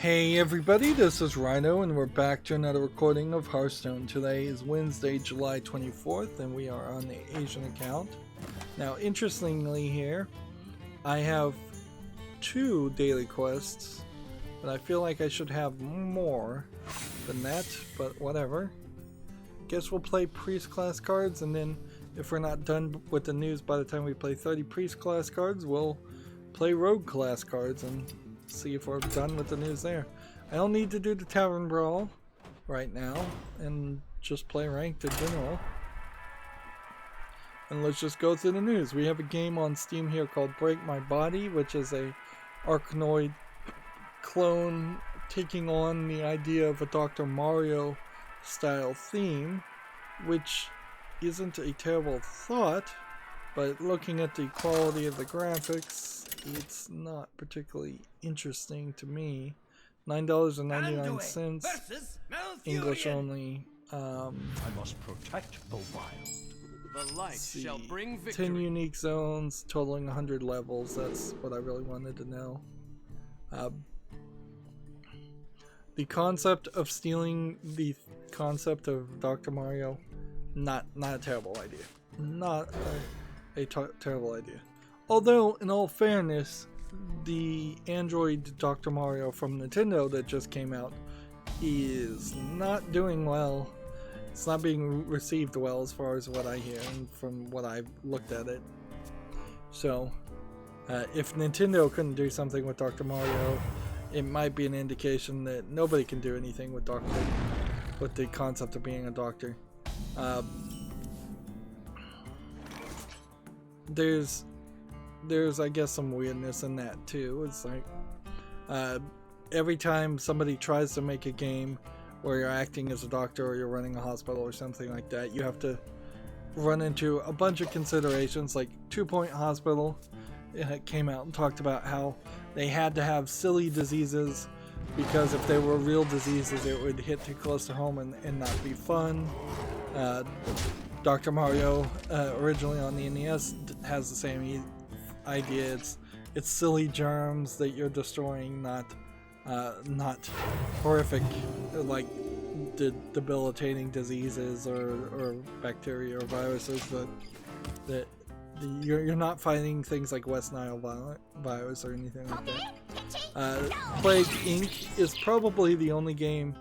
Hey everybody, this is Rydo and we're back to another recording of Hearthstone. Today is Wednesday, July 24th and we are on the Asian account. Now interestingly here, I have 2 daily quests, but I feel like I should have more than that, but whatever. Guess we'll play priest class cards, and then if we're not done with the news by the time we play 30 priest class cards, we'll play rogue class cards and see if we're done with the news there. I don't need to do the tavern brawl right now and just play ranked in general. And let's just go through the news. We have a game on Steam here called Break My Body, which is a Arkanoid clone taking on the idea of a Dr. Mario style theme, which isn't a terrible thought, but looking at the quality of the graphics, it's not particularly interesting to me. $9.99, English only. I must protect the wild. The light shall bring victory. 10 unique zones, totaling 100 levels. That's what I really wanted to know. The concept of stealing the concept of Dr. Mario, not a terrible idea. Not a terrible idea. Although, in all fairness, the Android Dr. Mario from Nintendo that just came out is not doing well. It's not being received well as far as what I hear and from what I've looked at it. So, if Nintendo couldn't do something with Dr. Mario, it might be an indication that nobody can do anything with the concept of being a doctor. There's I guess some weirdness in that too. It's like every time somebody tries to make a game where you're acting as a doctor or you're running a hospital or something like that, you have to run into a bunch of considerations. Like 2 Point Hospital came out and talked about how they had to have silly diseases because if they were real diseases it would hit too close to home and not be fun. Dr. Mario originally on the NES has the same idea. It's silly germs that you're destroying, not horrific like debilitating diseases or bacteria or viruses that you're not fighting things like West Nile virus or anything like that. Plague Inc. is probably the only game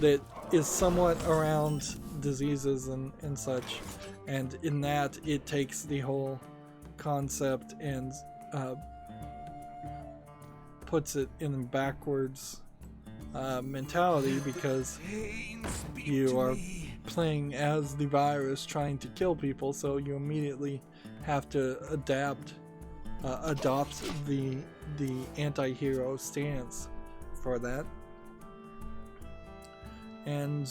that is somewhat around diseases and such, and in that it takes the whole concept and puts it in a backwards mentality, because you are playing as the virus trying to kill people, so you immediately have to adopt the anti-hero stance for that. And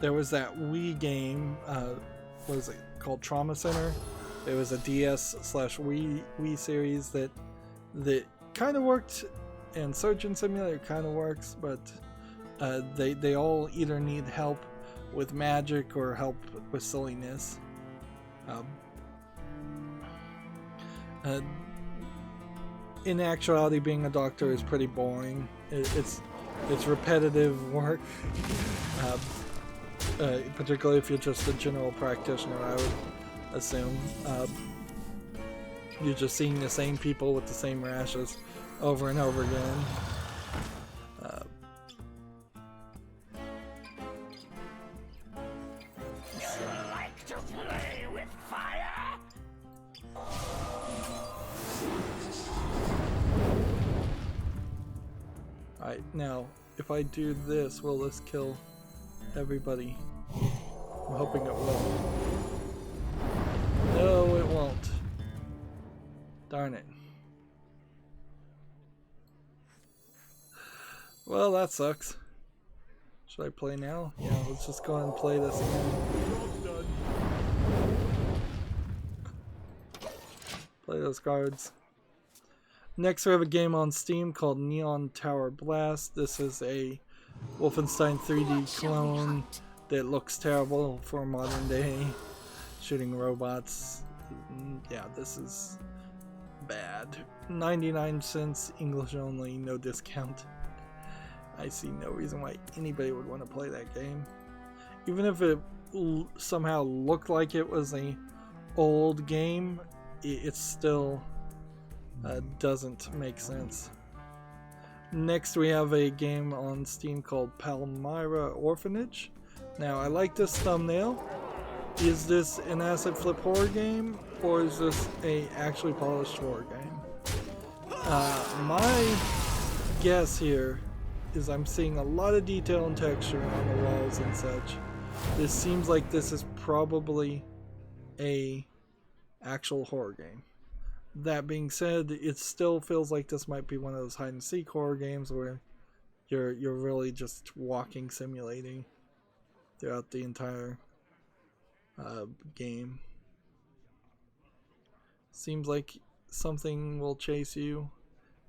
there was that Wii game, what was it called, Trauma Center? It was a DS/Wii series that kind of worked, and Surgeon Simulator kind of works, but they all either need help with magic or help with silliness. In actuality, being a doctor is pretty boring. It's repetitive work, particularly if you're just a general practitioner, I would assume. You're just seeing the same people with the same rashes over and over again. Like to play with fire? Alright, now, if I do this, will this kill everybody? I'm hoping it will. No, it won't. Darn it. Well, that sucks. Should I play now? Yeah, let's just go ahead and play this again. Play those cards. Next we have a game on Steam called Neon Tower Blast. This is a Wolfenstein 3D clone that looks terrible for modern day shooting robots. Yeah, this is bad. 99 cents, English only, no discount. I see no reason why anybody would want to play that game. Even if it somehow looked like it was a old game, it still doesn't make sense. Next we have a game on Steam called Palmyra Orphanage. Now I like this thumbnail. Is this an asset flip horror game, or is this a actually polished horror game? My guess here is I'm seeing a lot of detail and texture on the walls and such. This seems like this is probably a actual horror game. That being said, it still feels like this might be one of those hide and seek horror games where you're really just walking, simulating throughout the entire game. Seems like something will chase you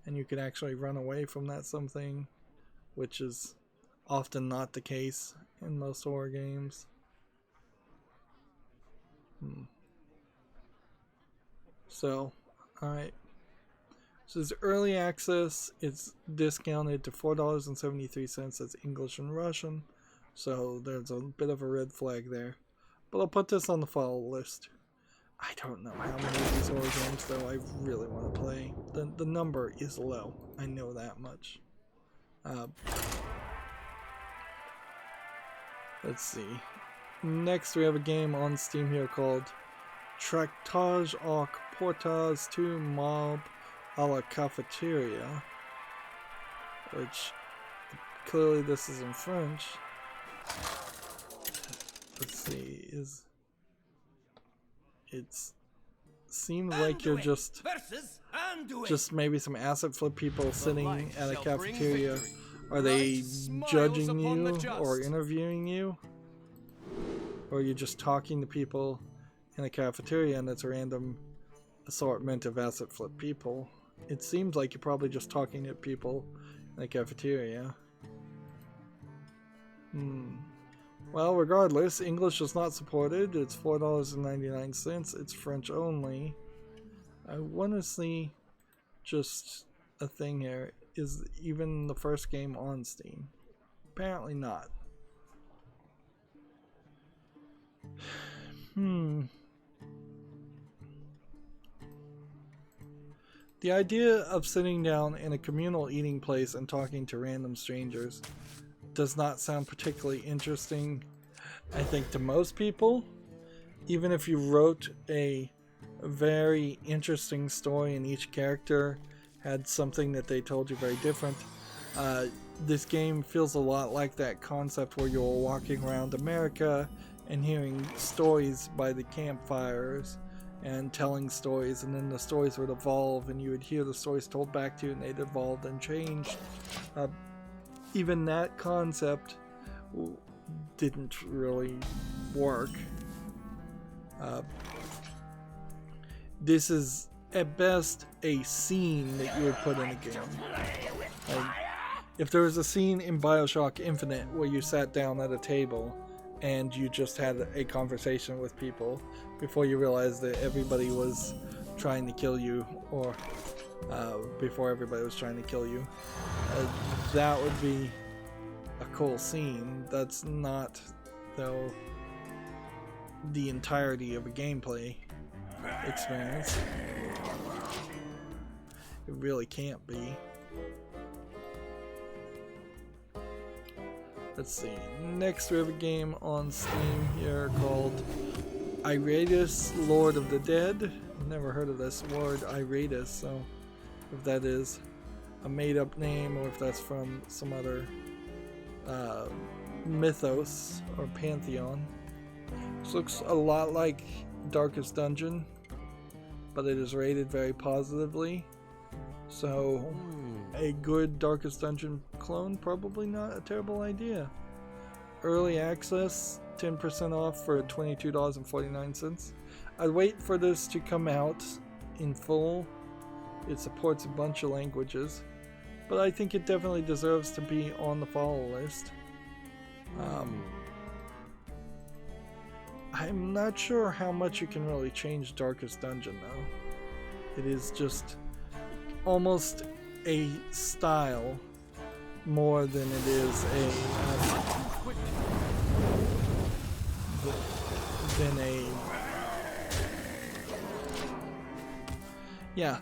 and you can actually run away from that something, which is often not the case in most horror games. So, alright. This is early access. It's discounted to $4.73. That's English and Russian. So there's a bit of a red flag there. But I'll put this on the follow list. I don't know how many of these horror games though I really want to play. The number is low. I know that much. Let's see. Next we have a game on Steam here called Tractage au Portage to Mob a la Cafeteria, which clearly this is in French. Let's see, it seems like you're just maybe some asset flip people sitting at a cafeteria. Are they judging you or interviewing you? Or you're just talking to people in a cafeteria and it's a random assortment of asset flip people. It seems like you're probably just talking to people in a cafeteria. Well, regardless, English is not supported. It's $4.99. It's French only. I want to see just a thing here. Is even the first game on Steam? Apparently not. The idea of sitting down in a communal eating place and talking to random strangers does not sound particularly interesting, I think, to most people. Even if you wrote a very interesting story and each character had something that they told you very different, this game feels a lot like that concept where you're walking around America and hearing stories by the campfires and telling stories, and then the stories would evolve and you would hear the stories told back to you and they'd evolved and changed. Even that concept didn't really work. This is at best a scene that you would put in a game. Like, if there was a scene in BioShock Infinite where you sat down at a table and you just had a conversation with people before you realized that everybody was trying to kill you, or before everybody was trying to kill you, that would be a cool scene. That's not, though, the entirety of a gameplay experience. It really can't be. Let's see. Next we have a game on Steam here called Iratus, Lord of the Dead. I've never heard of this word, Iratus, so if that is a made-up name or if that's from some other mythos or pantheon. This looks a lot like Darkest Dungeon, but it is rated very positively. So a good Darkest Dungeon clone, probably not a terrible idea. Early access, 10% off for $22.49. I'd wait for this to come out in full. It supports a bunch of languages, but I think it definitely deserves to be on the follow list. I'm not sure how much you can really change Darkest Dungeon though. It is just almost a style more than it is yeah.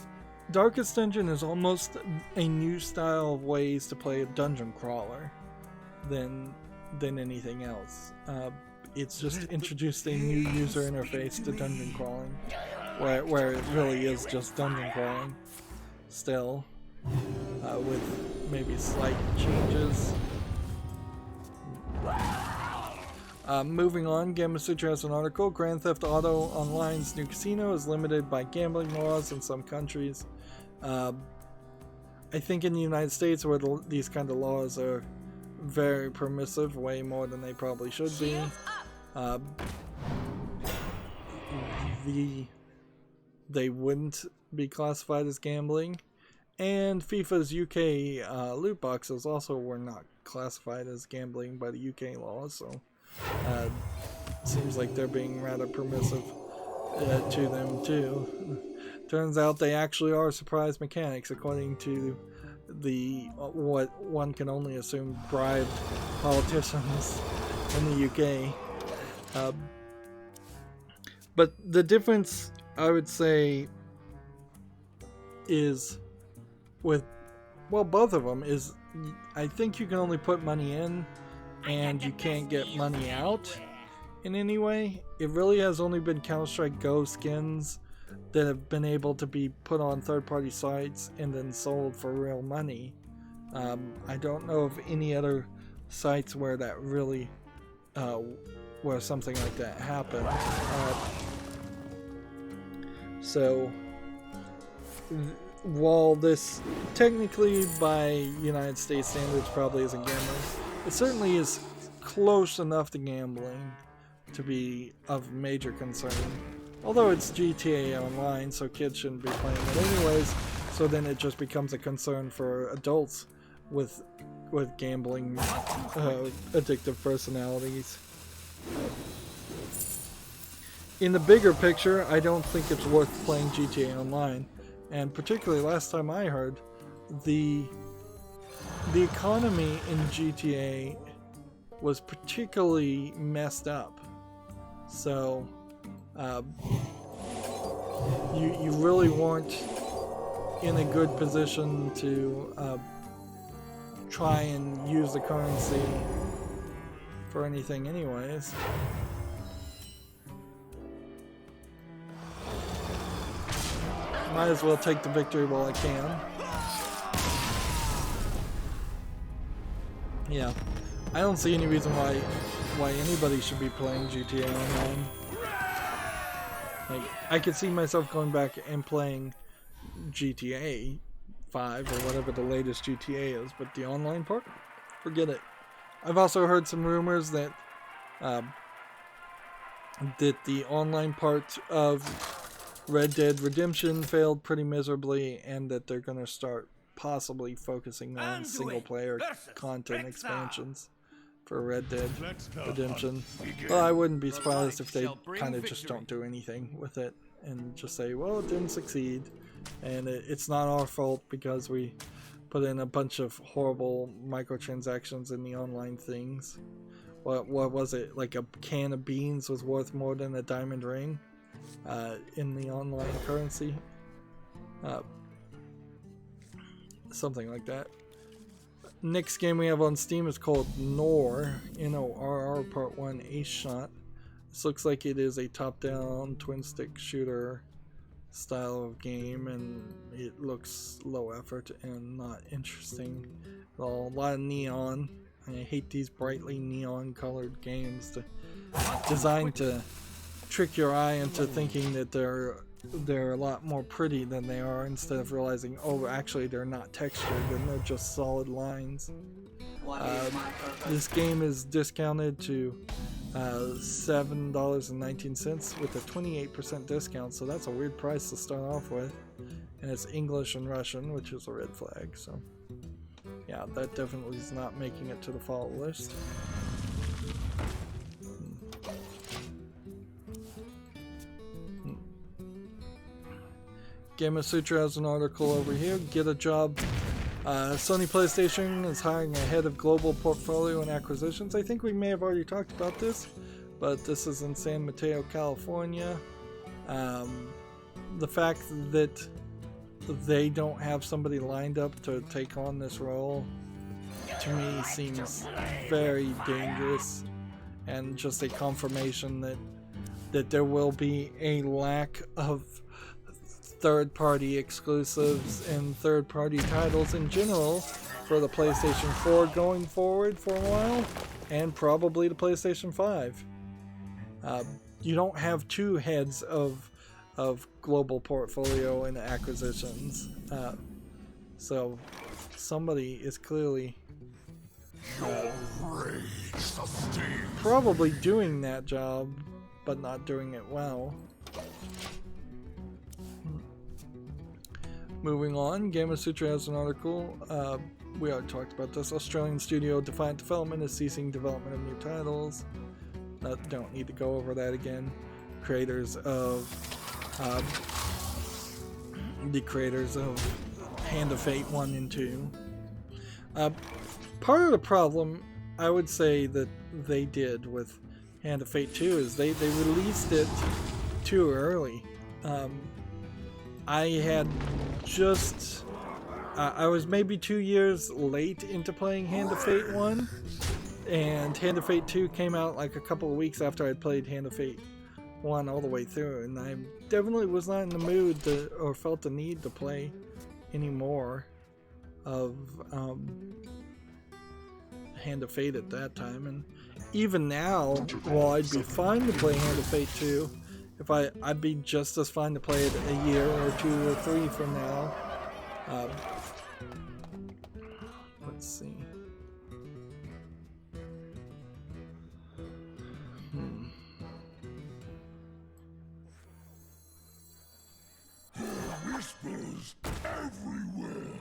Darkest Dungeon is almost a new style of ways to play a dungeon crawler than anything else. It's just introduced a new user interface to dungeon crawling, where it really is just dungeon crawling still, with maybe slight changes. Moving on, Gamma Sutra has an article. Grand Theft Auto Online's new casino is limited by gambling laws in some countries. I think in the United States, where these kind of laws are very permissive, way more than they probably should be, they wouldn't be classified as gambling. And FIFA's UK loot boxes also were not classified as gambling by the UK laws, so seems like they're being rather permissive to them too. Turns out they actually are surprise mechanics, according to what one can only assume bribed politicians in the UK. But the difference, I would say, is with, well, both of them is, I think you can only put money in and you can't get money out in any way. It really has only been Counter-Strike Go skins that have been able to be put on third-party sites and then sold for real money. I don't know of any other sites where that really, where something like that happened. So, while this technically by United States standards probably isn't gambling, it certainly is close enough to gambling to be of major concern. Although it's GTA Online, so kids shouldn't be playing it anyways, so then it just becomes a concern for adults with gambling addictive personalities. In the bigger picture, I don't think it's worth playing GTA Online, and particularly last time I heard, the economy in GTA was particularly messed up. So you really weren't in a good position to try and use the currency for anything anyways. Might as well take the victory while I can. Yeah, I don't see any reason why anybody should be playing GTA Online. Like, I could see myself going back and playing GTA 5 or whatever the latest GTA is, but the online part, forget it. I've also heard some rumors that the online part of Red Dead Redemption failed pretty miserably, and that they're going to start possibly focusing on single-player content expansions for Red Dead Redemption. Well, I wouldn't be surprised if they kind of just don't do anything with it and just say, well, it didn't succeed, and it's not our fault because we put in a bunch of horrible microtransactions in the online things. What was it? Like a can of beans was worth more than a diamond ring in the online currency. Something like that. Next game we have on Steam is called Noor, N-O-R-R Part 1 Ace Shot. This looks like it is a top-down twin-stick shooter style of game, and it looks low effort and not interesting at all. A lot of neon. I hate these brightly neon colored games designed to trick your eye into thinking that they're a lot more pretty than they are, instead of realizing, oh, actually they're not textured and they're just solid lines. This game is discounted to $7.19 with a 28% discount, so that's a weird price to start off with. And it's English and Russian, which is a red flag, so yeah, that definitely is not making it to the fall list. Gamer Sutra has an article over here. Get a job. Sony PlayStation is hiring a head of global portfolio and acquisitions. I think we may have already talked about this, but this is in San Mateo, California. The fact that they don't have somebody lined up to take on this role, to me, seems very dangerous, and just a confirmation that there will be a lack of third-party exclusives and third-party titles in general for the PlayStation 4 going forward for a while, and probably the PlayStation 5. You don't have two heads of global portfolio and acquisitions, so somebody is clearly probably doing that job, but not doing it well. Moving on, Gamer Sutra has an article. We already talked about this. Australian studio Defiant Development is ceasing development of new titles. Don't need to go over that again. Creators of the creators of Hand of Fate 1 and 2. Part of the problem I would say that they did with Hand of Fate 2 is they released it too early. I had just I was maybe 2 years late into playing Hand of Fate 1, and Hand of Fate 2 came out like a couple of weeks after I'd played Hand of Fate 1 all the way through, and I definitely was not in the mood to, or felt the need to play any more of Hand of Fate at that time. And even now, while I'd be fine to play Hand of Fate 2, I'd be just as fine to play it a year or 2 or 3 from now. Let's see. Whispers everywhere.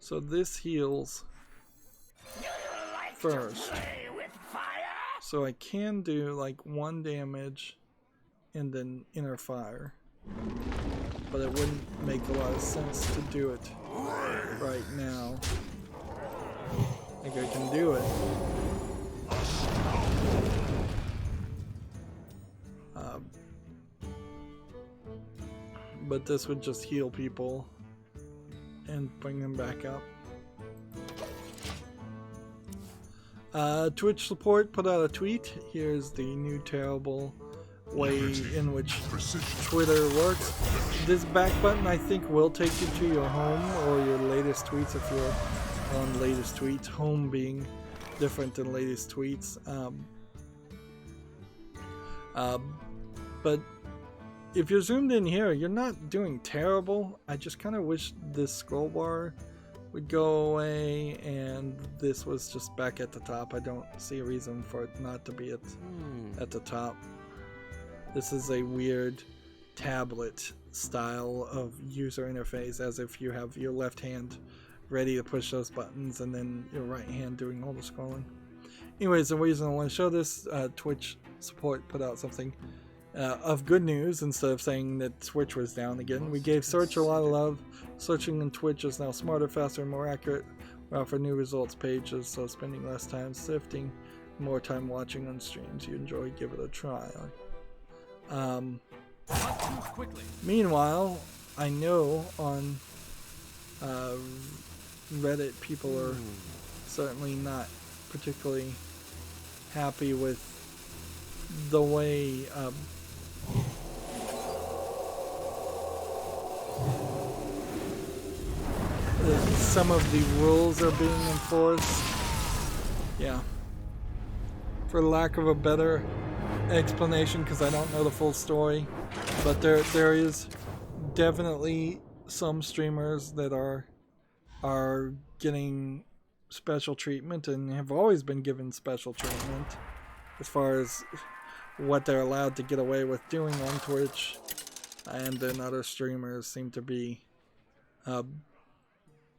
So this heals first. So I can do like 1 damage and then inner fire. But it wouldn't make a lot of sense to do it right now. I think I can do it. But this would just heal people and bring them back up. Twitch support put out a tweet. Here's the new terrible way in which Twitter works. This back button I think will take you to your home or your latest tweets if you're on latest tweets. Home being different than latest tweets. But if you're zoomed in here, you're not doing terrible. I just kind of wish this scroll bar would go away and this was just back at the top. I don't see a reason for it not to be at the top. This is a weird tablet style of user interface, as if you have your left hand ready to push those buttons and then your right hand doing all the scrolling. Anyways, the reason I want to show this, Twitch support put out something of good news. Instead of saying that Twitch was down again, we gave search a lot of love. Searching in Twitch is now smarter, faster, and more accurate. We offer new results pages, so spending less time sifting, more time watching on streams you enjoy. Give it a try. Meanwhile, I know on Reddit people are certainly not particularly happy with the way some of the rules are being enforced. Yeah. For lack of a better explanation, because I don't know the full story, but there is definitely some streamers that are getting special treatment and have always been given special treatment as far as what they're allowed to get away with doing on Twitch, and then other streamers seem to be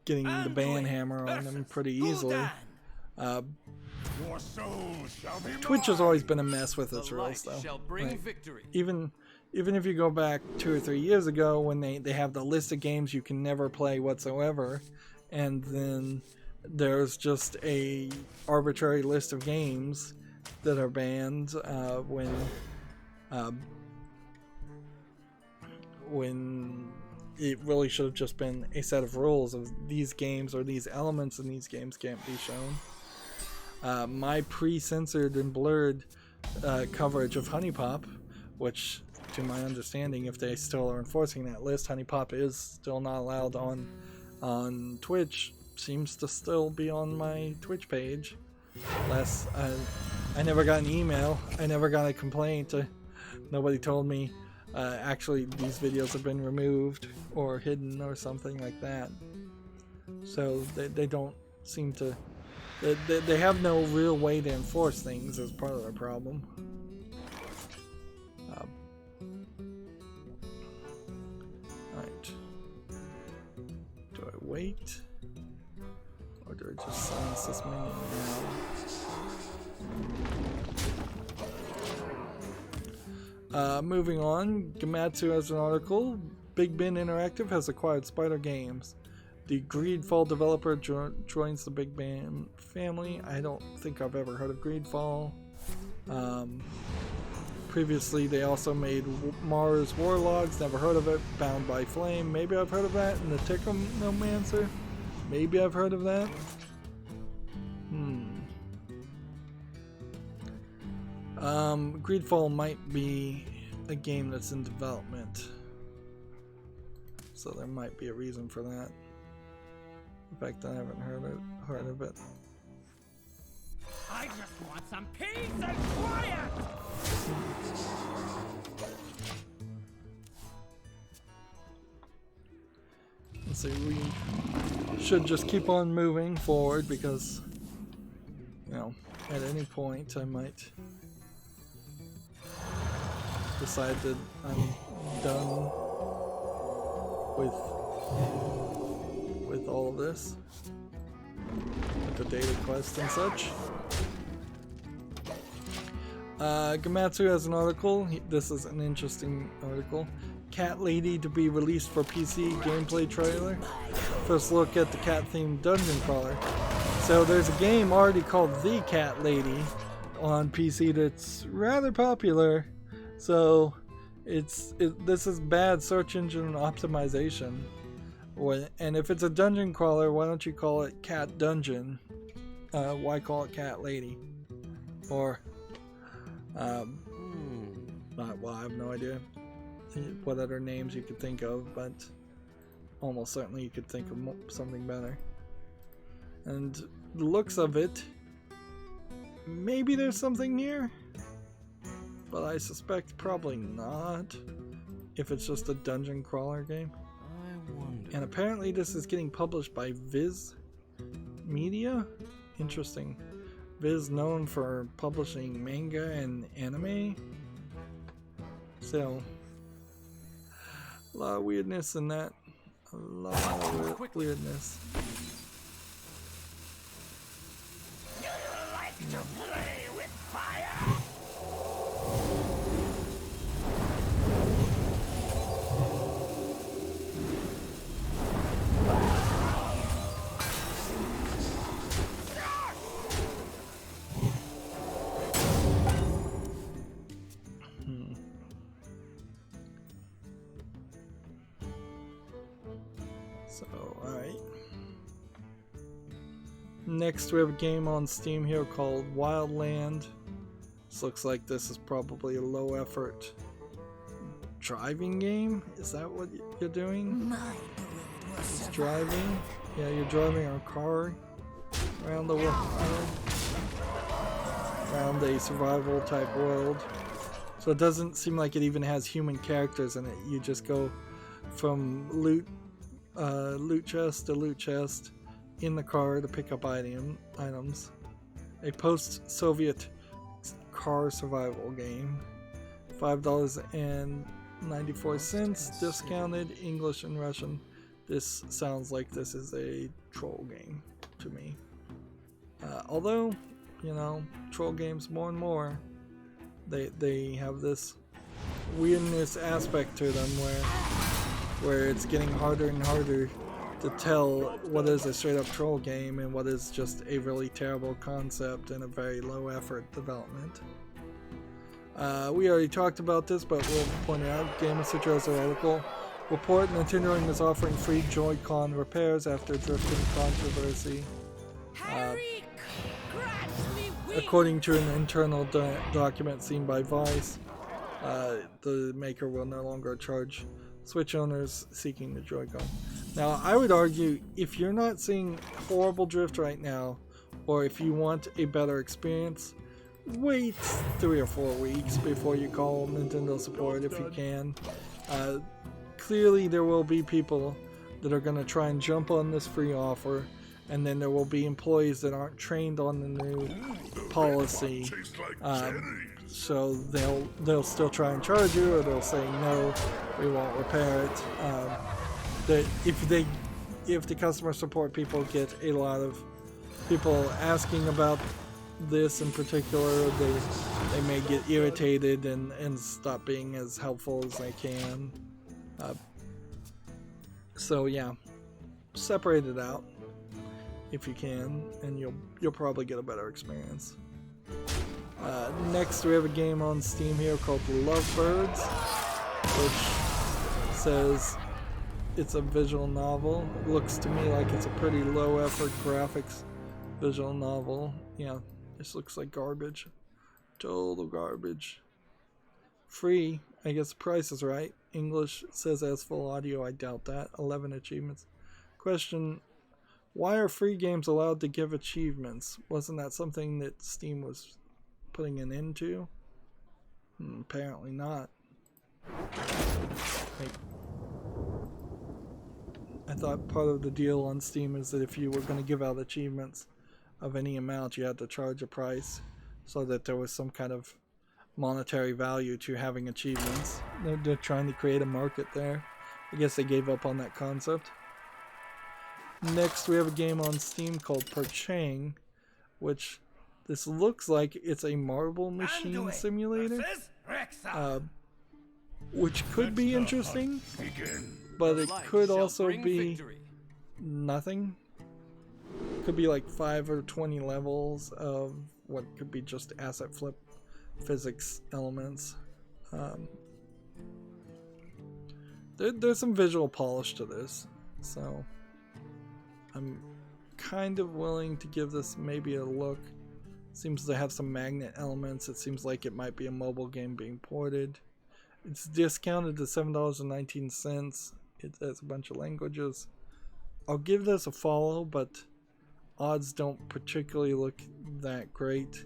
getting the ban hammer on them pretty easily. Twitch has always been a mess with its rules, though. Like, even even if you go back 2 or 3 years ago when they have the list of games you can never play whatsoever, and then there's just a arbitrary list of games that are banned when it really should have just been a set of rules of these games or these elements in these games can't be shown. My pre-censored and blurred coverage of Honey Pop, which to my understanding, if they still are enforcing that list, Honey Pop is still not allowed on Twitch, seems to still be on my Twitch page. I never got an email, I never got a complaint, nobody told me actually these videos have been removed or hidden or something like that. So they don't seem to, they have no real way to enforce things as part of the problem. Alright. Do I wait? Or do I just silence this menu now? Moving on, Gamatsu has an article. Big Ben Interactive has acquired Spider Games. The Greedfall developer joins the Big Ben family. I don't think I've ever heard of Greedfall. Previously, they also made Mars Warlogs. Never heard of it. Bound by Flame. Maybe I've heard of that. And the Technomancer. Maybe I've heard of that. Greedfall might be a game that's in development, so there might be a reason for that. In fact, I haven't heard of it. I just want some peace and quiet! Let's see, we should just keep on moving forward because, you know, at any point I might decide that I'm done with all of this, with the data quest and such. Gamatsu has an article. This is an interesting article. Cat Lady to be released for PC gameplay trailer. First look at the cat-themed dungeon crawler. So there's a game already called The Cat Lady on PC that's rather popular. So this is bad search engine optimization. And if it's a dungeon crawler, why don't you call it Cat Dungeon? Why call it Cat Lady? Or well, I have no idea what other names you could think of, but almost certainly you could think of something better. And the looks of it, maybe there's something here, but I suspect probably not, if it's just a dungeon crawler game. And apparently this is getting published by Viz Media. Interesting. Viz known for publishing manga and anime. So, a lot of weirdness in that. A lot of weirdness. Do you like to play with fire? So, alright. Next we have a game on Steam here called Wildland. This looks like this is probably a low effort driving game. Is that what you're doing? It's driving? Yeah, you're driving a car around the world, around a survival type world. So it doesn't seem like it even has human characters in it. You just go from loot chest to loot chest in the car to pick up items. A post-Soviet car survival game. $5.94 discounted, English and Russian. This sounds like this is a troll game to me. Although, you know, troll games more and more, they have this weirdness aspect to them where it's getting harder and harder to tell what is a straight up troll game and what is just a really terrible concept and a very low effort development. We already talked about this, but we'll point it out. Game of Citro's article report: Nintendo is offering free Joy-Con repairs after drifting controversy. According to an internal document seen by Vice, the maker will no longer charge Switch owners seeking the Joy-Con. Now, I would argue if you're not seeing horrible drift right now, or if you want a better experience, wait 3 or 4 weeks before you call Nintendo support if you can. Clearly there will be people that are going to try and jump on this free offer, and then there will be employees that aren't trained on the new policy, so they'll still try and charge you, or they'll say no, we won't repair it. That if the customer support people get a lot of people asking about this in particular, they may get irritated and stop being as helpful as they can. So yeah, separate it out if you can, and you'll probably get a better experience. Next, we have a game on Steam here called Lovebirds, which says it's a visual novel. It looks to me like it's a pretty low effort graphics visual novel. Yeah, this looks like garbage. Total garbage. Free. I guess the price is right. English says as full audio. I doubt that. 11 achievements. Question: why are free games allowed to give achievements? Wasn't that something that Steam was putting an end to? Apparently not. I thought part of the deal on Steam is that if you were going to give out achievements of any amount, you had to charge a price so that there was some kind of monetary value to having achievements. They're trying to create a market there. I guess they gave up on that concept. Next, we have a game on Steam called Perchang, which this looks like it's a marble machine simulator, which could be interesting, but it could also be nothing. Could be like 5 or 20 levels of what could be just asset flip physics elements. There's some visual polish to this, so I'm kind of willing to give this maybe a look. Seems to have some magnet elements. It seems like it might be a mobile game being ported. It's discounted to $7.19. It has a bunch of languages. I'll give this a follow, but odds don't particularly look that great,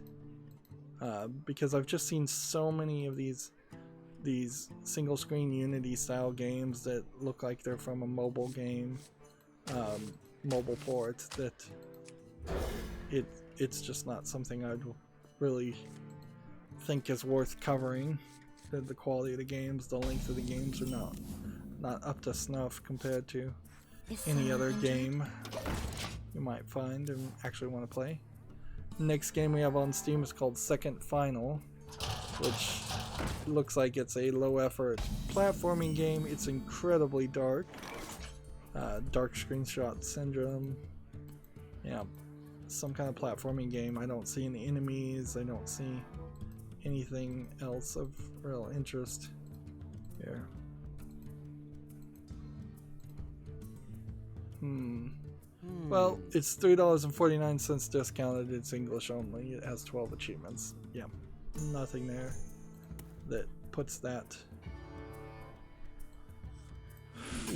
because I've just seen so many of these single screen Unity style games that look like they're from a mobile game, mobile port, that it's just not something I'd really think is worth covering. The quality of the games, the length of the games are not up to snuff compared to any other game you might find and actually want to play. Next game we have on Steam is called Second Final, which looks like it's a low effort platforming game. It's incredibly dark. Dark screenshot syndrome. Yeah, some kind of platforming game. I don't see any enemies. I don't see anything else of real interest here. Well, it's $3.49 discounted. It's English only. It has 12 achievements. Yeah, nothing there that puts that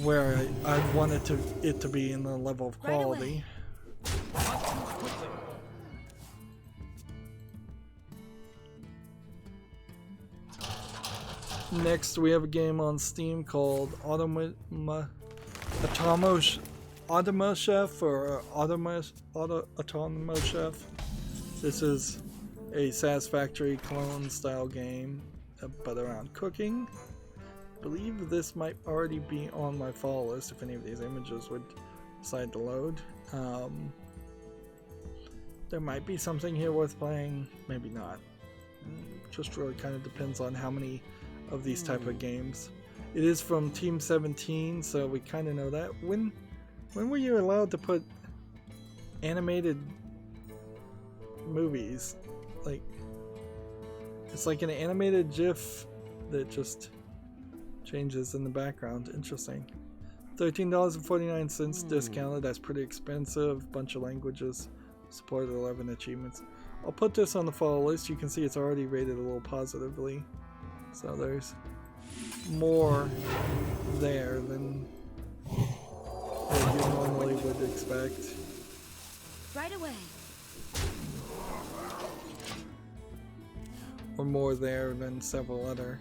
where I wanted it to be in the level of quality. Next, we have a game on Steam called Automochef or Automochef. This is a Satisfactory clone style game, but around cooking. I believe this might already be on my follow list if any of these images would decide to load. There might be something here worth playing, maybe not. Just really kind of depends on how many of these type of games. It is from Team 17, so we kind of know that. When were you allowed to put animated movies? Like, it's like an animated GIF that just changes in the background. Interesting. $13.49 discounted. That's pretty expensive. Bunch of languages. Supported 11 achievements. I'll put this on the follow list. You can see it's already rated a little positively. So there's more there than you normally would expect. Right away. Or more there than several other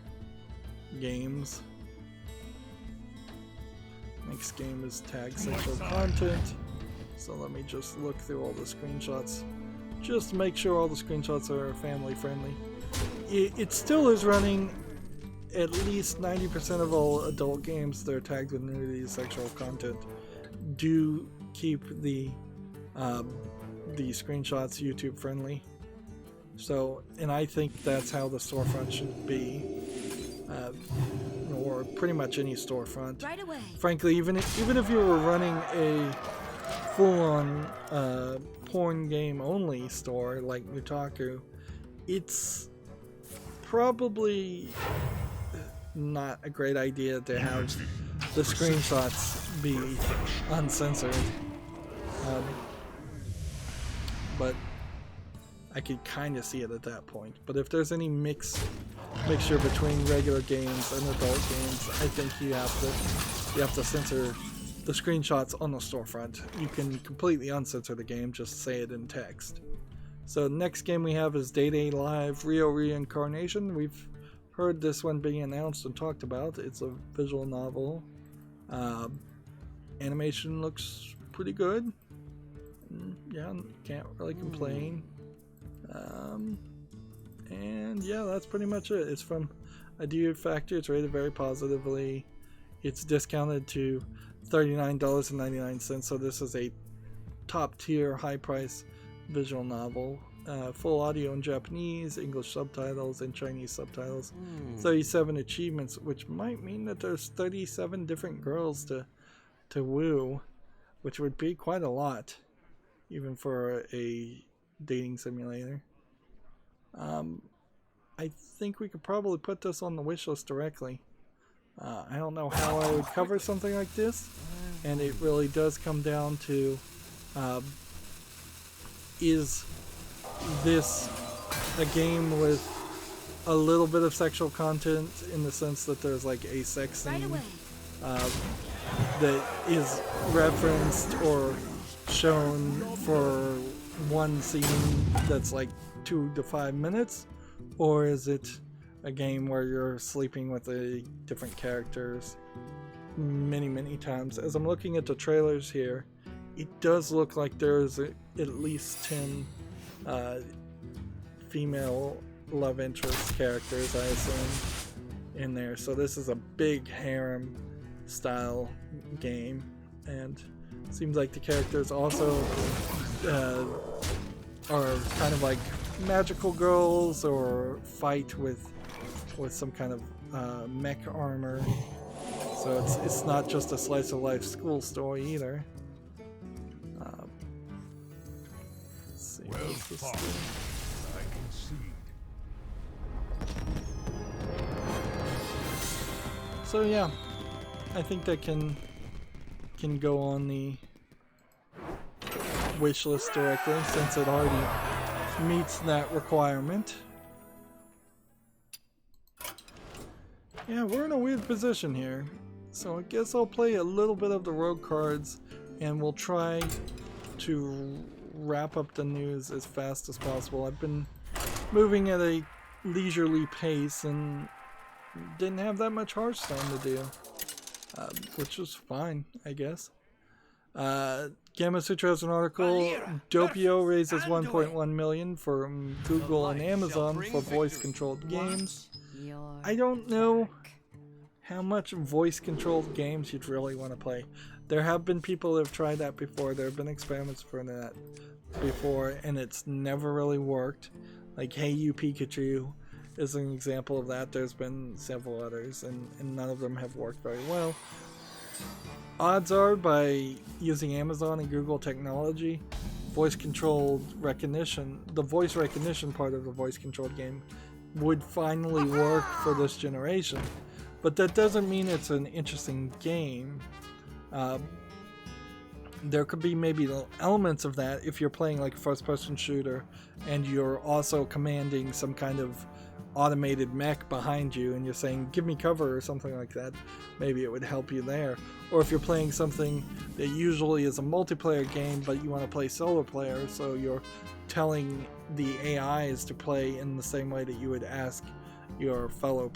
games. Next game is tag sexual content. So let me just look through all the screenshots. Just to make sure all the screenshots are family friendly. It still is running at least 90% of all adult games that are tagged with nudity sexual content do keep the screenshots YouTube friendly. So, and I think that's how the storefront should be, or pretty much any storefront. Right away. Frankly, even if you were running a full-on porn game only store like Nutaku, it's probably not a great idea to have the screenshots be uncensored. But I could kind of see it at that point. But if there's any mixture between regular games and adult games, I think you have to censor the screenshots on the storefront. You can completely uncensor the game, just say it in text. So next game we have is Day Day Live Rio Reincarnation. We've heard this one being announced and talked about. It's a visual novel. Animation looks pretty good. Yeah, can't really complain. And yeah, that's pretty much it. It's from Idea Factory. It's rated very positively. It's discounted to $39.99, so this is a top tier, high price visual novel. Full audio in Japanese, English subtitles, and Chinese subtitles. 37 achievements, which might mean that there's 37 different girls to woo, which would be quite a lot, even for a dating simulator. I think we could probably put this on the wish list directly. I don't know how I would cover something like this, and it really does come down to is this a game with a little bit of sexual content, in the sense that there's like a sex scene that is referenced or shown for one scene that's like 2 to 5 minutes, or is it a game where you're sleeping with the different characters many times? As I'm looking at the trailers here, it does look like there's at least 10 female love interest characters, I assume, in there. So this is a big harem style game, and it seems like the characters also are kind of like magical girls, or fight with some kind of mech armor. So it's not just a slice of life school story either. Let's see. Well fought. I concede. So yeah, I think that can go on the wish list directly, since it already meets that requirement. Yeah, we're in a weird position here, so I guess I'll play a little bit of the rogue cards, and we'll try to wrap up the news as fast as possible. I've been moving at a leisurely pace and didn't have that much Hearthstone to do, which was fine, I guess. Gamma Sutra has an article. Doppio raises 1.1 million from Google and Amazon for voice-controlled games. I don't know how much voice-controlled games you'd really want to play. There have been people that have tried that before. There have been experiments for that before, and it's never really worked. Like Hey You Pikachu is an example of that. There's been several others, and none of them have worked very well. Odds are, by using Amazon and Google technology, voice-controlled recognition, the voice recognition part of the voice-controlled game, would finally work for this generation. But that doesn't mean it's an interesting game. There could be maybe elements of that if you're playing like a first-person shooter and you're also commanding some kind of automated mech behind you and you're saying, give me cover or something like that. Maybe it would help you there. Or if you're playing something that usually is a multiplayer game but you want to play solo player, so you're telling the AIs to play in the same way that you would ask your fellow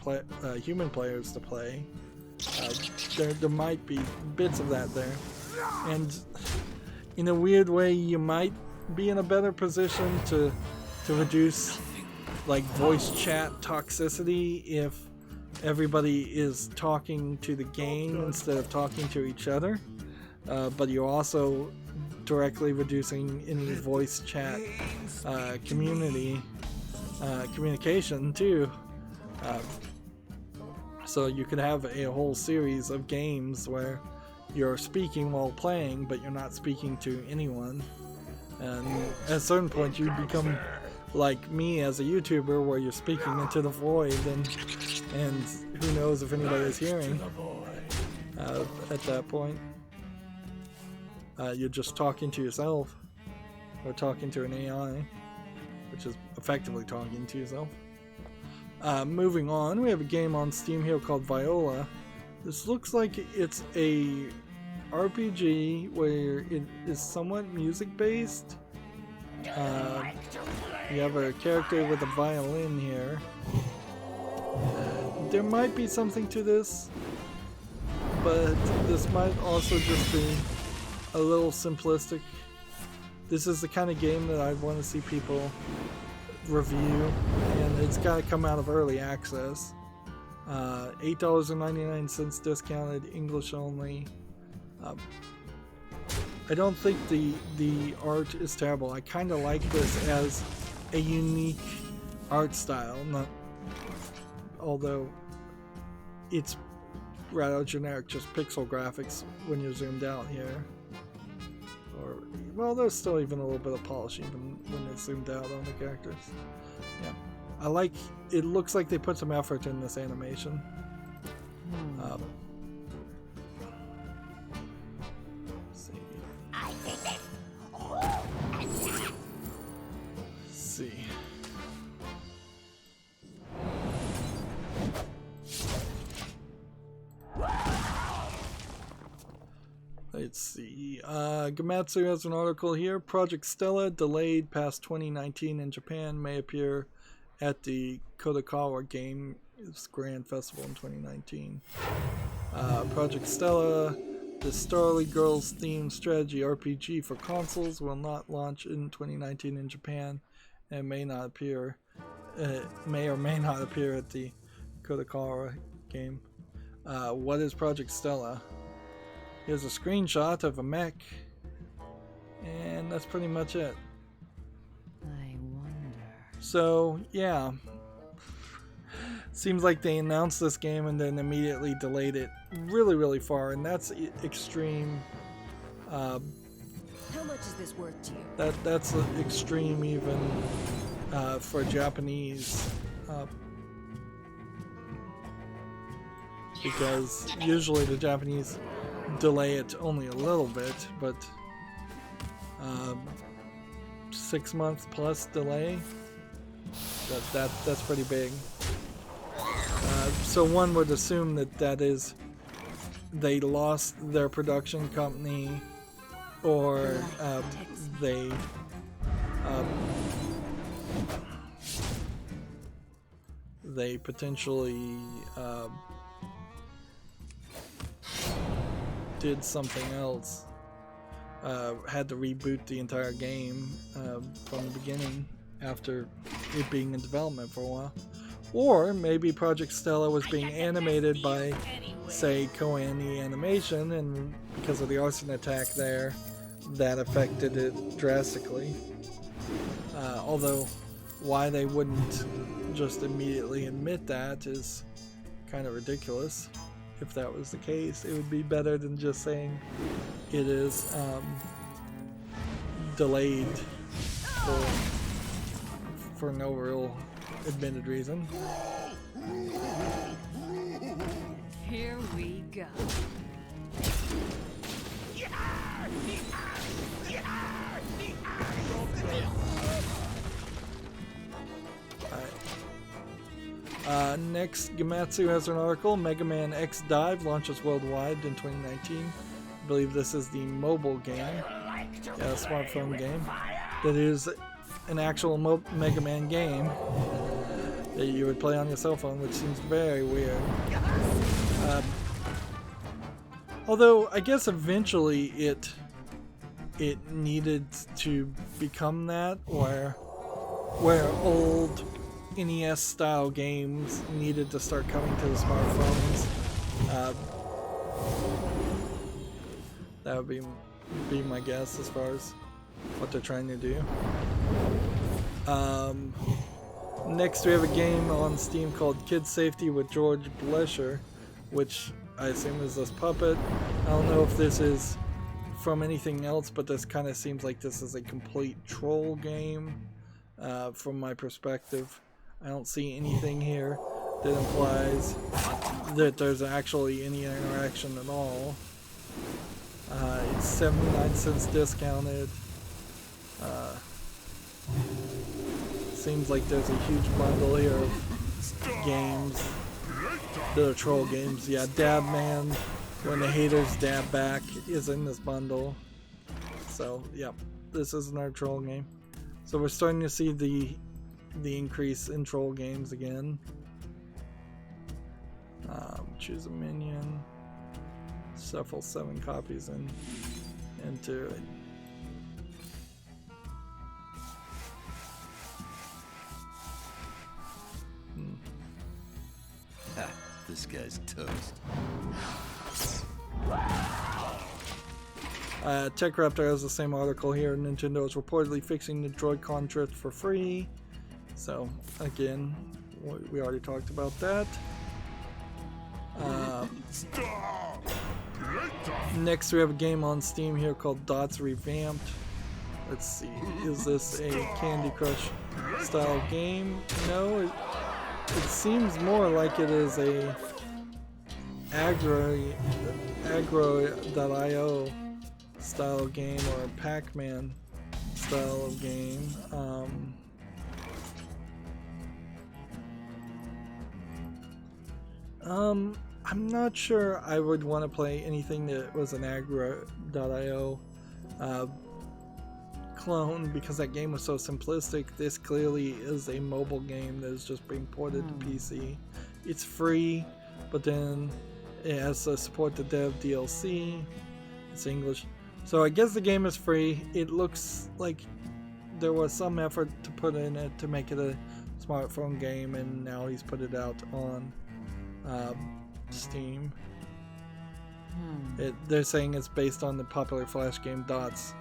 human players to play. There might be bits of that there. And in a weird way, you might be in a better position to reduce like voice chat toxicity if everybody is talking to the game instead of talking to each other. But you're also directly reducing any voice chat communication too. So you could have a whole series of games where you're speaking while playing, but you're not speaking to anyone. And at a certain point, you become like me as a YouTuber, where you're speaking into the void, and who knows if anybody is hearing at that point. You're just talking to yourself, or talking to an AI, which is effectively talking to yourself. Moving on, we have a game on Steam here called Viola. This looks like it's a RPG where it is somewhat music based. You have a character with a violin here. There might be something to this, but this might also just be a little simplistic. This is the kind of game that I want to see people review, and it's got to come out of early access. $8.99 discounted, English only. I don't think the art is terrible. I kind of like this as a unique art style, although it's rather generic, just pixel graphics when you're zoomed out here. Or, well, there's still even a little bit of polish even when it's zoomed out on the characters. Yeah, I like. It looks like they put some effort in this animation. See. Let's see. Gamatsu has an article here. Project Stella, delayed past 2019 in Japan, may appear at the Kadokawa Games Grand Festival in 2019. Project Stella, the Starly Girls themed strategy RPG for consoles, will not launch in 2019 in Japan and may or may not appear at the Kadokawa game. What is Project Stella? Here's a screenshot of a mech, and that's pretty much it. I wonder. So, yeah. Seems like they announced this game and then immediately delayed it really, really far, and that's extreme. How much is this worth to you? That's extreme even for Japanese. Because usually the Japanese delay it only a little bit, but 6 months plus delay, that's pretty big. So one would assume that is they lost their production company, or they potentially did something else, had to reboot the entire game from the beginning after it being in development for a while. Or maybe Project Stella was being animated by, say, Koei Animation, and because of the arson attack there, that affected it drastically. Although, why they wouldn't just immediately admit that is kind of ridiculous. If that was the case, it would be better than just saying it is delayed for no real admitted reason. Here we go. Next, Gamatsu has an article. Mega Man X Dive launches worldwide in 2019. I believe this is the mobile game, a smartphone game, that is an actual Mega Man game that you would play on your cell phone, which seems very weird. Although, I guess eventually it needed to become that, where old NES style games needed to start coming to the smartphones. That would be my guess as far as what they're trying to do. Next we have a game on Steam called Kid Safety with George Blesher, which I assume is this puppet. I don't know if this is from anything else, but this kind of seems like this is a complete troll game from my perspective. I don't see anything here that implies that there's actually any interaction at all. It's 79 cents discounted. Seems like there's a huge bundle here of games that are troll games. Yeah, Dab Man, When the Haters Dab Back, is in this bundle. So, yep, this is another troll game. So we're starting to see the increase in troll games again. Choose a minion. Shuffle 7 copies into it. Ha, this guy's toast. TechRaptor has the same article here. Nintendo is reportedly fixing the Joy-Con drift for free. So, again, we already talked about that. Next, we have a game on Steam here called Dots Revamped. Let's see, is this a Candy Crush style game? No, it seems more like it is a Agro.io style game or a Pac-Man style of game. I'm not sure I would want to play anything that was an Agro.io clone, because that game was so simplistic. This clearly is a mobile game that is just being ported to PC. It's free, but then it has to support the dev DLC. It's English. So I guess the game is free. It looks like there was some effort to put in it to make it a smartphone game, and now he's put it out on Steam. They're saying it's based on the popular Flash game Dots,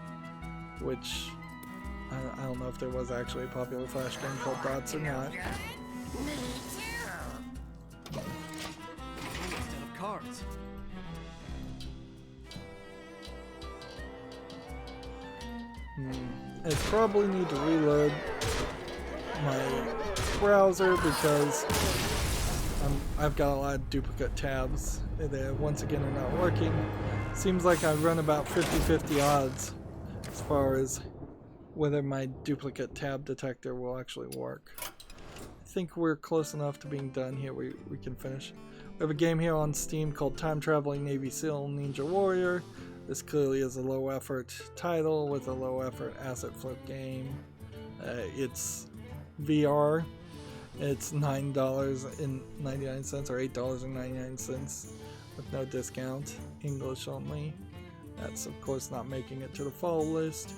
which I don't know if there was actually a popular Flash game called Dots or not. Instead of cards. I probably need to reload my browser because I've got a lot of duplicate tabs that once again are not working. Seems like I run about 50-50 odds as far as whether my duplicate tab detector will actually work. I think we're close enough to being done here. We can finish. We have a game here on Steam called Time Traveling Navy SEAL Ninja Warrior. This clearly is a low effort title with a low effort asset flip game. It's VR. It's $9.99 or $8.99 with no discount. English only. That's of course not making it to the fall list.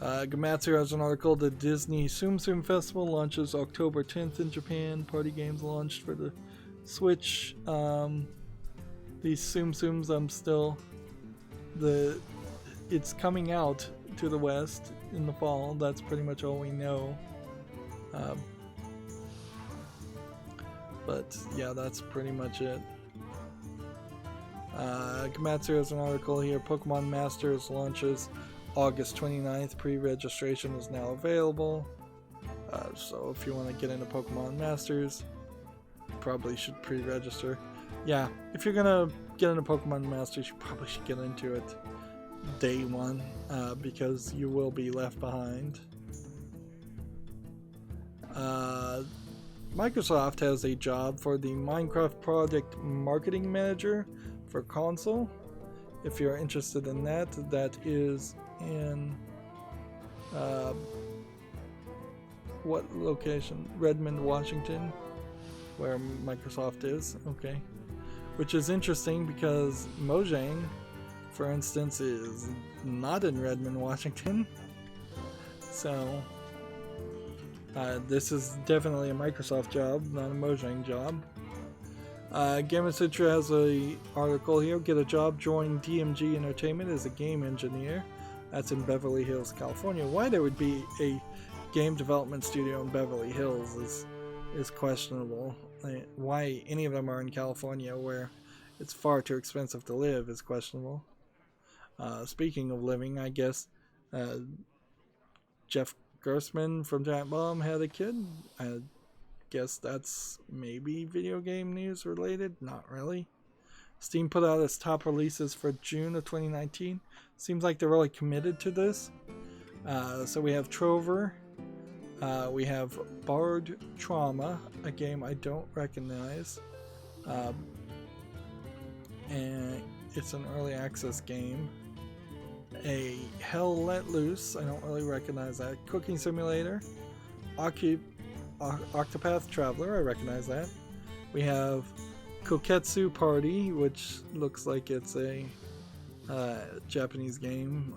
Gamatsu has an article. The Disney Tsum Tsum Festival launches October 10th in Japan. Party games launched for the Switch. These Tsum Tsums, it's coming out to the west in the fall. That's pretty much all we know. But yeah, that's pretty much it. Komatsu has an article here. Pokemon Masters launches August 29th. Pre-registration is now available. So if you want to get into Pokemon Masters, you probably should pre-register. Yeah, if you're gonna get into Pokemon Masters, you probably should get into it day one, because you will be left behind. Microsoft has a job for the Minecraft Product Marketing Manager for console. If you're interested in that, that is in what location? Redmond, Washington, where Microsoft is. Okay, which is interesting because Mojang, for instance, is not in Redmond, Washington. So this is definitely a Microsoft job, not a Mojang job. Gamasutra has a article here. Get a job, join DMG Entertainment as a game engineer. That's in Beverly Hills, California. Why there would be a game development studio in Beverly Hills is questionable. Why any of them are in California, where it's far too expensive to live, is questionable. Speaking of living, I guess Jeff Gerstmann from Giant Bomb had a kid. I guess that's maybe video game news related. Not really. Steam put out its top releases for June of 2019. Seems like they're really committed to this. So we have Trover. We have Bard Trauma, a game I don't recognize. And it's an early access game. A Hell Let Loose, I don't really recognize that. Cooking Simulator. Octopath Traveler, I recognize that. We have Koketsu Party, which looks like it's a Japanese game.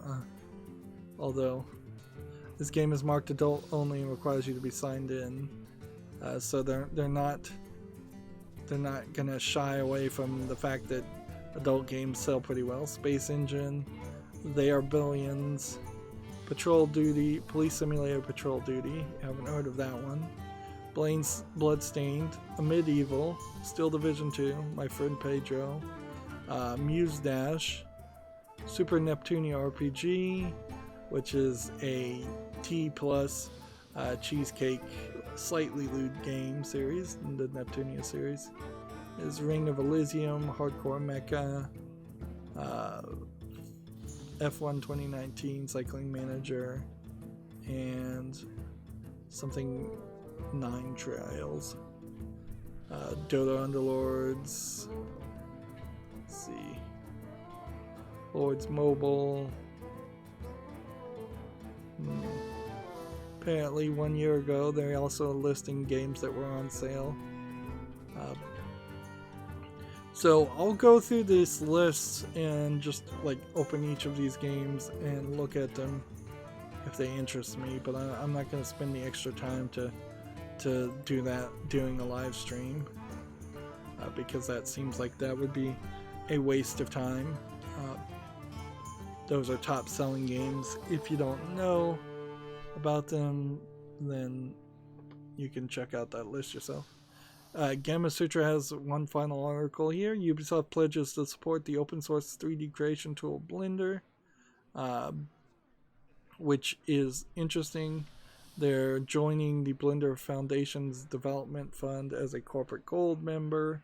Although this game is marked adult only and requires you to be signed in. So they're not gonna shy away from the fact that adult games sell pretty well. Space Engine, They Are Billions, Patrol Duty, Police Simulator Patrol Duty, haven't heard of that one. Blaine's Bloodstained, A Medieval, Steel Division 2, My Friend Pedro, Muse Dash, Super Neptunia RPG, which is a T plus cheesecake, slightly lewd game series in the Neptunia series. Is Ring of Elysium, Hardcore Mecha, F1 2019, Cycling Manager, and something 9 Trials. Dota Underlords. Let's see. Lords Mobile. Apparently 1 year ago they're also listing games that were on sale. So I'll go through this list and just like open each of these games and look at them if they interest me, but I'm not going to spend the extra time to do that doing a live stream, because that seems like that would be a waste of time. Those are top selling games. If you don't know about them, then you can check out that list yourself. Gamasutra has one final article here. Ubisoft pledges to support the open source 3D creation tool Blender, which is interesting. They're joining the Blender Foundation's development fund as a corporate gold member.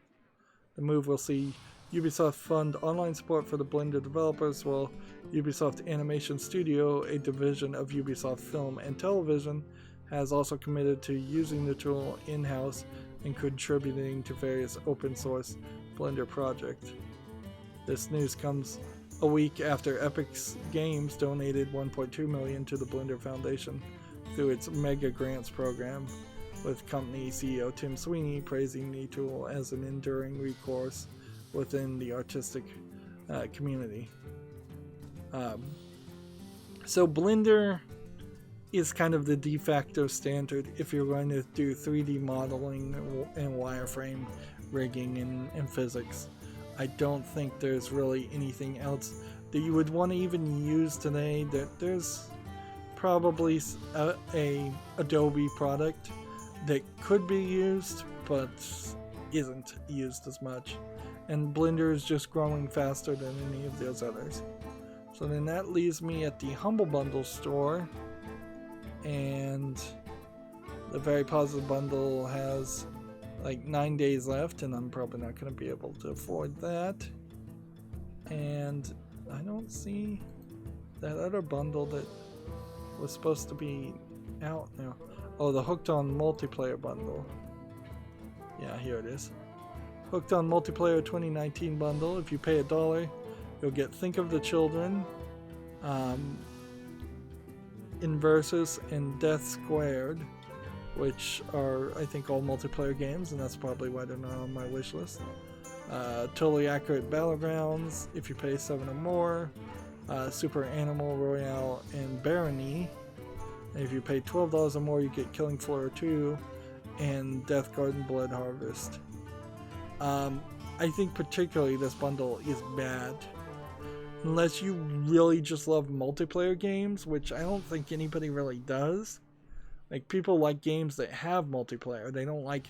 The move will see Ubisoft fund online support for the Blender developers, while Ubisoft Animation Studio, a division of Ubisoft Film and Television, has also committed to using the tool in-house and contributing to various open source Blender projects. This news comes a week after Epic Games donated $1.2 million to the Blender Foundation through its Mega Grants program, with company CEO Tim Sweeney praising the tool as an enduring recourse within the artistic community. So Blender is kind of the de facto standard if you're going to do 3D modeling and wireframe rigging and physics. I don't think there's really anything else that you would want to even use today. There's probably a Adobe product that could be used but isn't used as much, and Blender is just growing faster than any of those others. So then that leaves me at the Humble Bundle store, and the Very Positive Bundle has like 9 days left, and I'm probably not going to be able to afford that. And I don't see that other bundle that was supposed to be out now. Oh, the Hooked on Multiplayer bundle. Yeah, here it is. Hooked on Multiplayer 2019 bundle. If you pay $1, you'll get Think of the Children, Inversus, and Death Squared, which are, I think, all multiplayer games, and that's probably why they're not on my wish list. Totally Accurate Battlegrounds, if you pay $7 or more. Super Animal Royale and Barony. And if you pay $12 or more, you get Killing Floor 2 and Death Garden Blood Harvest. I think particularly this bundle is bad. Unless you really just love multiplayer games, which I don't think anybody really does. Like, people like games that have multiplayer. They don't like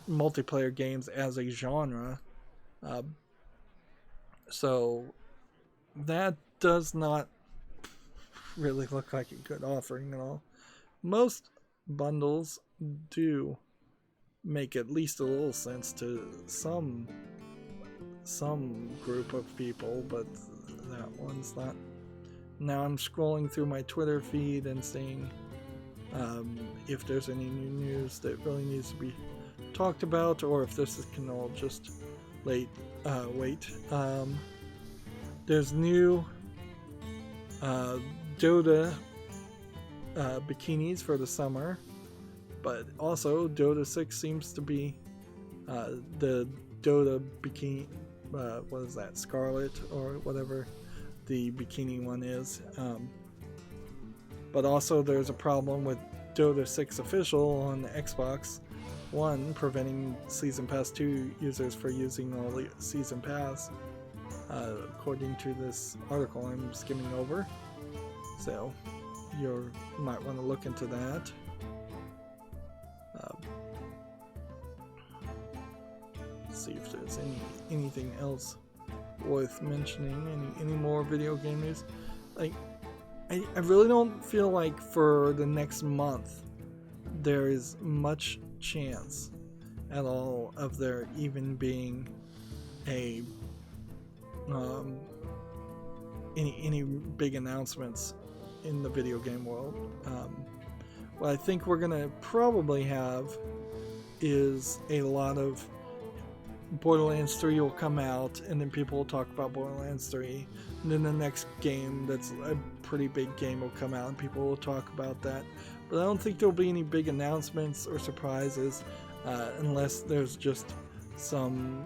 multiplayer games as a genre. So that does not really look like a good offering at all. Most bundles do make at least a little sense to some group of people, but that one's not. Now I'm scrolling through my Twitter feed and seeing if there's any new news that really needs to be talked about, or if this can all just wait. There's new Dota bikinis for the summer, but also Dota 6 seems to be the Dota bikini, what is that, Scarlet or whatever the bikini one is. But also there's a problem with Dota 6 official on the Xbox One, preventing Season Pass 2 users from using all the Season Pass, according to this article I'm skimming over. So you might want to look into that. See if there's anything else worth mentioning, any more video game news. Like, I really don't feel like for the next month there is much chance at all of there even being a any big announcements in the video game world. What I think we're gonna probably have is a lot of Borderlands 3 will come out, and then people will talk about Borderlands 3, and then the next game that's a pretty big game will come out and people will talk about that. But I don't think there'll be any big announcements or surprises unless there's just some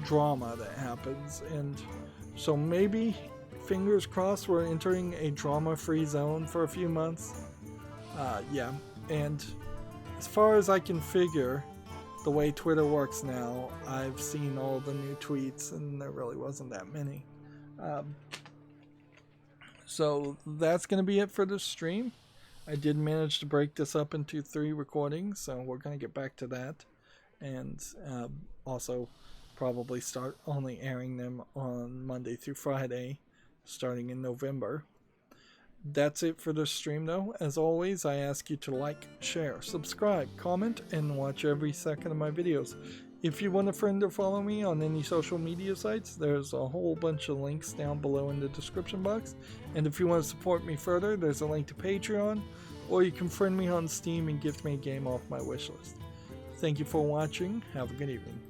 drama that happens. And so maybe, fingers crossed, we're entering a drama-free zone for a few months. Yeah, and as far as I can figure, the way Twitter works now, I've seen all the new tweets, and there really wasn't that many. So that's going to be it for this stream. I did manage to break this up into 3 recordings, so we're going to get back to that. And also probably start only airing them on Monday through Friday, starting in November. That's it for this stream, though. As always, I ask you to like, share, subscribe, comment, and watch every second of my videos. If you want a friend or follow me on any social media sites, there's a whole bunch of links down below in the description box. And if you want to support me further, there's a link to Patreon, or you can friend me on Steam and gift me a game off my wishlist. Thank you for watching. Have a good evening.